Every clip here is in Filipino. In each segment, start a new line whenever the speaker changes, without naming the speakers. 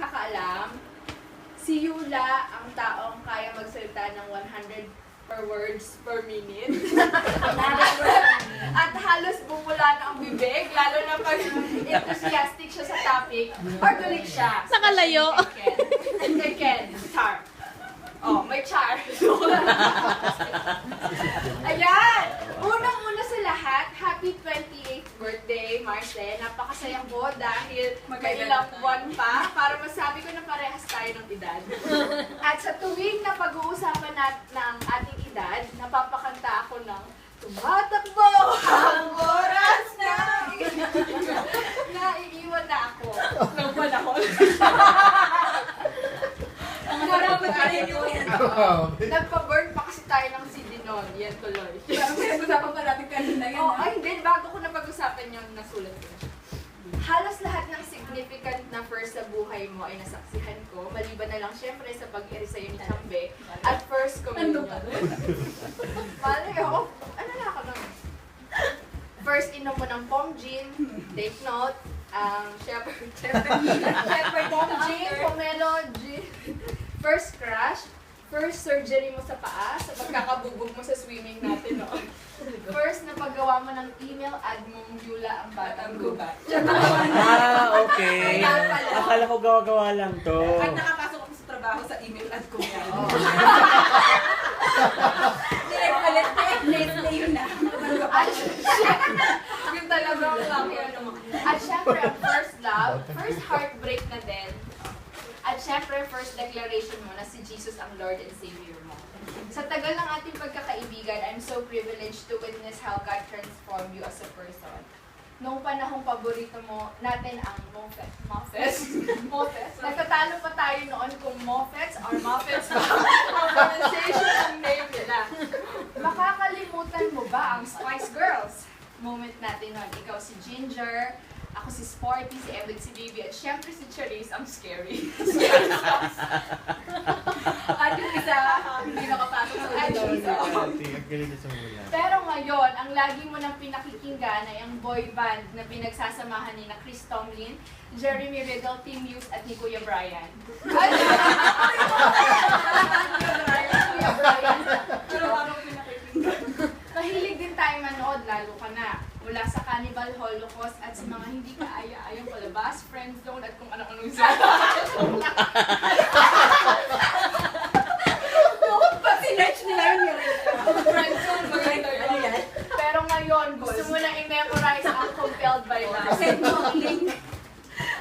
nakakaalam, si Yula ang taong kaya magsalita ng 100 words per minute. At halos bumula na ang bibig, lalo na pag enthusiastic siya sa topic, or galit siya.
Nakalayo.
Kay Ken, char. Oh, may char. Ayan! Unang-una sa lahat, happy 28th birthday, Marce. Napakasaya ko dahil may ilang buwan pa para masabi ko na parehas tayo ng edad. At sa tuwing na pag-uusapan ng ating edad, napapakanta ako ng tumatakbo ang oras na naiiwan na ako ng panahon. Narapat ka rin yun. Nagpa-burn pa kasi tayo ng CD noon. Yan tuloy.
Parang pinag-usapan pa natin kanina yun.
Oh, ay hindi. Bago ko napag-usapan yung nasulat ko. Halos lahat ng significant na first sa buhay mo ay nasaksihan ko. Maliban na lang syempre sa pag-iri sa'yo ni Chambe at first communion. Malay ako, ano na ako nun? First inom mo ng Pom Gin, date note, Shepherd Pom Gin, Pomelo Gin, first crush, first surgery mo sa paa, sa pagkakabubog mo sa swimming natin noon. First na paggawa mo ng email, add mong Yula ang batang gubat.
Okay. Akala ko gawa-gawa lang to.
At nakapasok ako sa trabaho sa email ad ko yan. Next day yun na.
Yung talagang laki ano mo. At syempre, ang first love, first heartbreak na din. At syempre, first declaration mo na si Jesus ang Lord and Savior mo. Sa tagal ng ating pagkakaibigan, I'm so privileged to witness how God transformed you as a person. Noong panahong paborito mo natin ang Mofets. Nagtatalo pa tayo noon kung Mofets or Muffets ang pronunciation ng name nila. Makakalimutan mo ba ang Spice Girls? Moment natin noon. Ikaw si Ginger, ako si Sporty, si Ebit, si Bibi, at syempre si Charisse, ang scary. At yung isa, hindi nakapasok sa Pero ngayon, ang lagi mo nang pinakikinggan ay ang boy band na pinagsasamahan ni na Chris Tomlin, Jeremy Riddle, Tim Hughes, at ni Kuya Brian. Kuya Brian. Pero parang pinakikinggan. Mahilig din tayo manood, lalo ka na. Mula sa Cannibal Holocaust at sa mga hindi kaaya-ayang palabas, friend zone at kung ano-anong zone.
Sinerch nila yun.
Friend zone, maganda yun. Pero ngayon, gusto mo na i-memorize ang Compelled by Love.
Send mo ang link.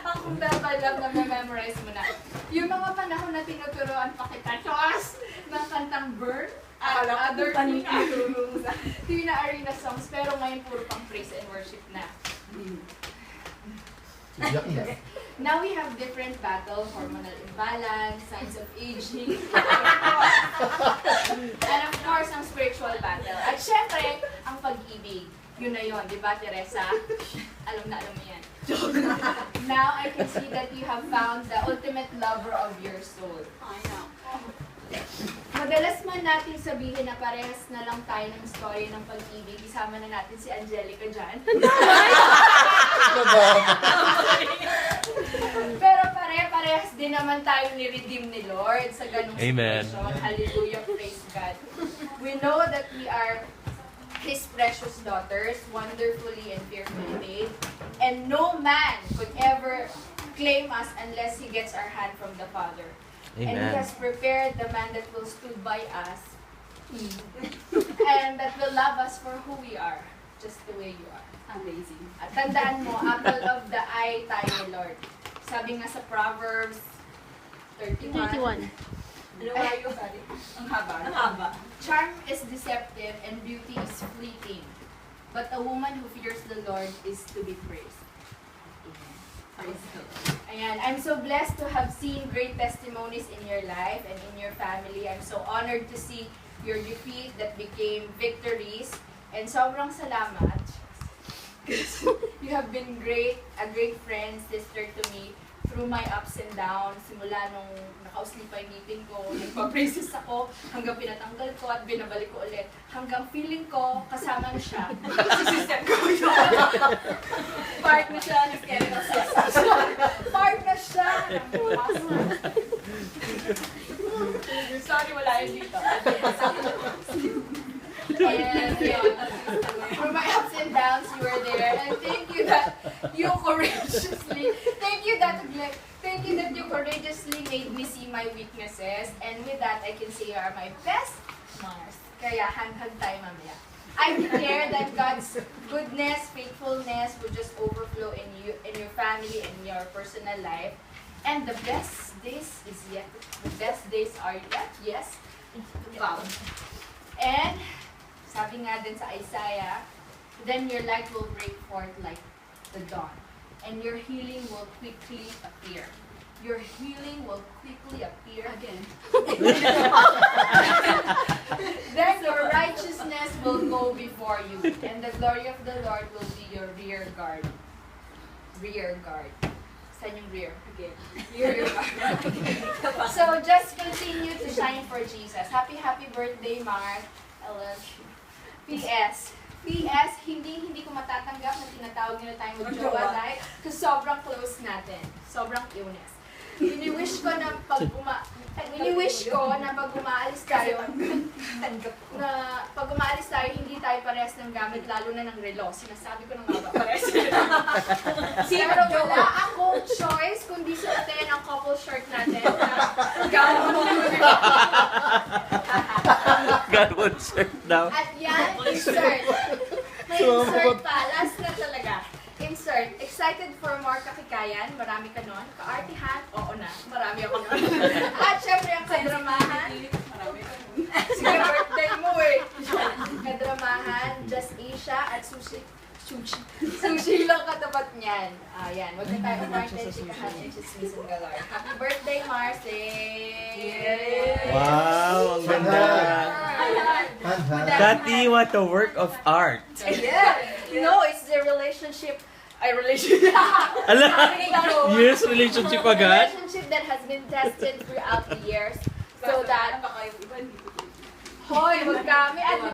Ang Compelled by Love na memorize mo na. Yung mga panahon na tinuturoan pa kita, Chos, ng kantang Burn, at other Tina Arena songs, pero ngayon puro pang praise and worship na. Now we have different battle, hormonal imbalance, signs of aging, and of course, ang spiritual battle. At syempre, ang pag-ibig. Yun na yun, di ba, Teresa? Alam na alam mo yan. Now I can see that you have found the ultimate lover of your soul.
I know.
Madalas man natin sabihin na parehas na lang tayo ng story ng pag-ibig. Isama na natin si Angelica dyan. Pero pare-parehas din naman tayo ni-redeem ni Lord sa ganung situation. Hallelujah, praise God. We know that we are His precious daughters, wonderfully and fearfully made. And no man could ever claim us unless he gets our hand from the Father.
Amen.
And He has prepared the man that will stood by us and that will love us for who we are, just the way you are.
Amazing.
At tandaan mo, apple of the eye tayo ni Lord. Sabi nga sa Proverbs 31.
31.
Ano ba yung sorry?
Ang haba.
Ang haba.
Charm is deceptive and beauty is fleeting. But a woman who fears the Lord is to be praised. Praise God. Ayan, I'm so blessed to have seen great testimonies in your life and in your family. I'm so honored to see your defeat that became victories. And sobrang salamat. You have been a great friend, sister to me through my ups and downs, simula nung nakausli pa yung ngipin ko, nagpa-braces ako, hanggang pinatanggal ko at binabalik ko ulit, hanggang feeling ko, kasama na siya. Sa system ko yun. Part na siya ng skeletal system. Part na siya ng muscle. Sorry, wala yun dito. And yun, for my ups and downs, you were there. And thank you that you courageously made me see my weaknesses. And with that, I can say you are my best Mars. Kaya hang-hang tayo mamaya. I declare that God's goodness, faithfulness will just overflow in you, in your family, in your personal life. And the best days are yet, yes, to come. And sabi nga din sa Isaiah, then your light will break forth like the dawn, and your healing will quickly appear. Your healing will quickly appear again. Then your righteousness will go before you, and the glory of the Lord will be your rear guard. Rear guard. Saan yung rear? Again. Rear guard. So just continue to shine for Jesus. Happy birthday, Mark. I love you. P.S. Hindi ko matatanggap na tinatawag nila tayong magjowa dahil kasi sobrang close natin. Sobrang illness. Wini-wish ko na pag umaalis tayo, hindi tayo parehas ng gamit, lalo na ng relo. Sinasabi ko na nga ba, parehas Pero wala akong choice kundi suotin ang couple shirt natin.
Gawin shirt daw.
At yan, insert. May insert pa. Last na talaga. Insert. Excited for more kakikayan. Marami ka nun. Kaartihan. Oo na. Marami ako nun. At syempre ang kadramahan. Sige, birthday mo eh. Kadramahan, Just Asia at Sushi. Sushi lang katapat niyan. Ayan. Huwag na tayo umarte, chikahan, and chismisan galore. Happy birthday, Marcy!
Wow, ang ganda. Kati, what a work of art.
Yeah. No, it's the relationship.
Ala, yes, relationship agad.
Relationship that has been tested throughout the years. So that, hoy, wag kami.